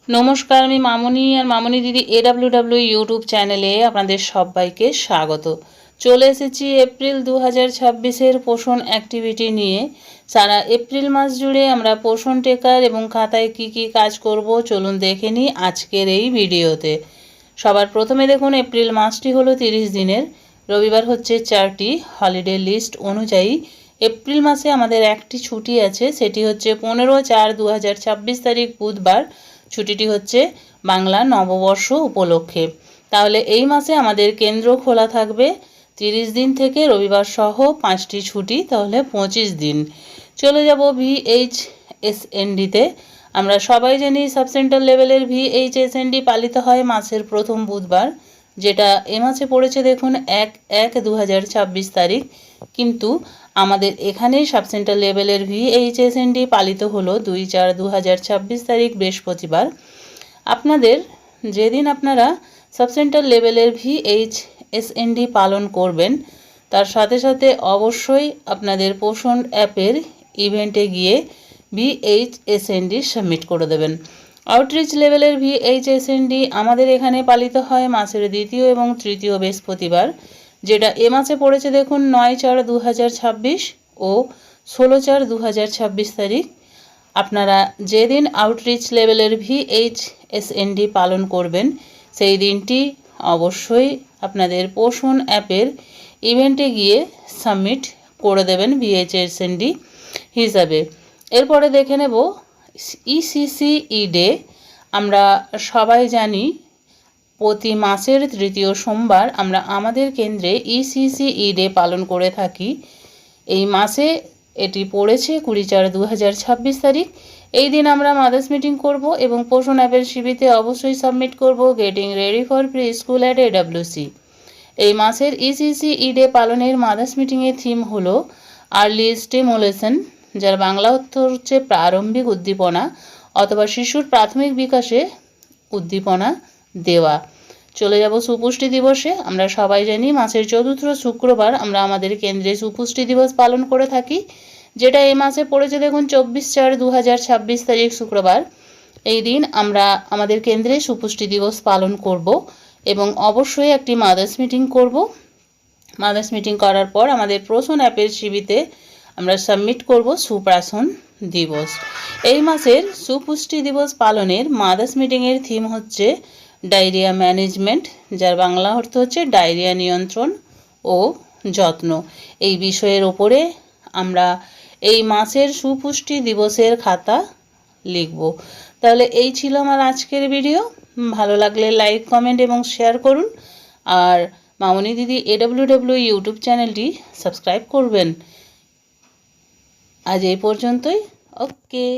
নমস্কার, আমি মামনি আর মামনি দিদি AWW ইউটিউব চ্যানেলে আপনাদের সবাইকে স্বাগত। চলে এসেছি এপ্রিল 2026-এর পোষণ অ্যাক্টিভিটি নিয়ে। সারা এপ্রিল মাস জুড়ে আমরা পোষণ টেকার এবং খাতায় কি কি কাজ করব চলুন দেখে নিই আজকের এই ভিডিওতে। সবার প্রথমে দেখুন, এপ্রিল মাসটি হলো 30 দিনের। রবিবার হচ্ছে 4টি। হলিডে লিস্ট অনুযায়ী এপ্রিল মাসে আমাদের একটি ছুটি আছে, সেটি হচ্ছে 15/4/2026 তারিখ বুধবার। ছুটিটি হচ্ছে বাংলা নববর্ষ উপলক্ষে। তাহলে এই মাসে আমাদের কেন্দ্র খোলা থাকবে 30 দিন থেকে রবিবার সহ 5টি ছুটি, তাহলে 25 দিন। চলে যাব VHSNDতে। আমরা সবাই জানি সাব সেন্টার লেভেলের VHSND পালিত হয় মাসের প্রথম বুধবার, যেটা এ মাসে পড়েছে দেখুন 1/1/2026 তারিখ। কিন্তু আমাদের এখানে সাব সেন্টার লেভেলের VHSND পালিত হলো 2/4/2026 তারিখ বৃহস্পতিবার। আপনাদের যেদিন আপনারা সাব সেন্টার লেভেলের VHSND পালন করবেন, তার সাথে সাথে অবশ্যই আপনাদের পোষণ অ্যাপের ইভেন্টে গিয়ে VHSND সাবমিট করে দেবেন। আউটরিচ লেভেলের VHSND আমাদের এখানে পালিত হয় মাসের দ্বিতীয় এবং তৃতীয় বৃহস্পতিবার, যেটা এ মাসে পড়েছে দেখুন 9/4/2026 ও 16/4/2026 তারিখ। আপনারা যেদিন আউটরিচ লেভেলের VHSND পালন করবেন সেই দিনটি অবশ্যই আপনাদের পোষণ অ্যাপের ইভেন্টে গিয়ে সাবমিট করে দেবেন VHSND হিসাবে। এরপরে দেখে নেব ECCE ডে। আমরা সবাই জানি প্রতি মাসের তৃতীয় সোমবার আমরা আমাদের কেন্দ্রে ECCE ডে পালন করে থাকি। এই মাসে এটি পড়েছে 20/4/2026 তারিখ। এই দিন আমরা মাদার্স মিটিং করব এবং পোষণ অ্যাপের সিবিতে অবশ্যই সাবমিট করব getting ready for pre school at AWC। এই মাসের ECCE ডে পালনের মাদার্স মিটিংয়ের থিম হলো আর্লি স্টিমুলেশন, যার বাংলা অর্থ হচ্ছে প্রারম্ভিক উদ্দীপনা অথবা শিশুর প্রাথমিক বিকাশে উদ্দীপনা দেওয়া। চলে যাব সুপুষ্টি দিবসে। আমরা সবাই জানি মাসের চতুর্থ শুক্রবার আমরা আমাদের কেন্দ্রে সুপুষ্টি দিবস পালন করে থাকি, যেটা এই মাসে পড়েছে দেখুন 24/4/2026 তারিখ শুক্রবার। এই দিন আমরা আমাদের কেন্দ্রে সুপুষ্টি দিবস পালন করব এবং অবশ্যই একটি মাদার্স মিটিং করব। মাদার্স মিটিং করার পর আমাদের পোষণ অ্যাপের সিবিতে আমরা সাবমিট করব সুপ্রাশন দিবস। এই মাসের সুপুষ্টি দিবস পালনের মাদার্স মিটিংয়ের থিম হচ্ছে ডায়রিয়া ম্যানেজমেন্ট, যার বাংলা অর্থ হচ্ছে ডায়রিয়া নিয়ন্ত্রণ ও যত্ন। এই বিষয়ের ওপরে আমরা এই মাসের সুপুষ্টি দিবসের খাতা লিখব। তাহলে এই ছিল আমার আজকের ভিডিও। ভালো লাগলে লাইক, কমেন্ট এবং শেয়ার করুন। আর মামনি দিদি AWW ইউটিউব চ্যানেলটি সাবস্ক্রাইব করবেন। আজ এই পর্যন্তই। ওকে,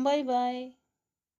বাই বাই।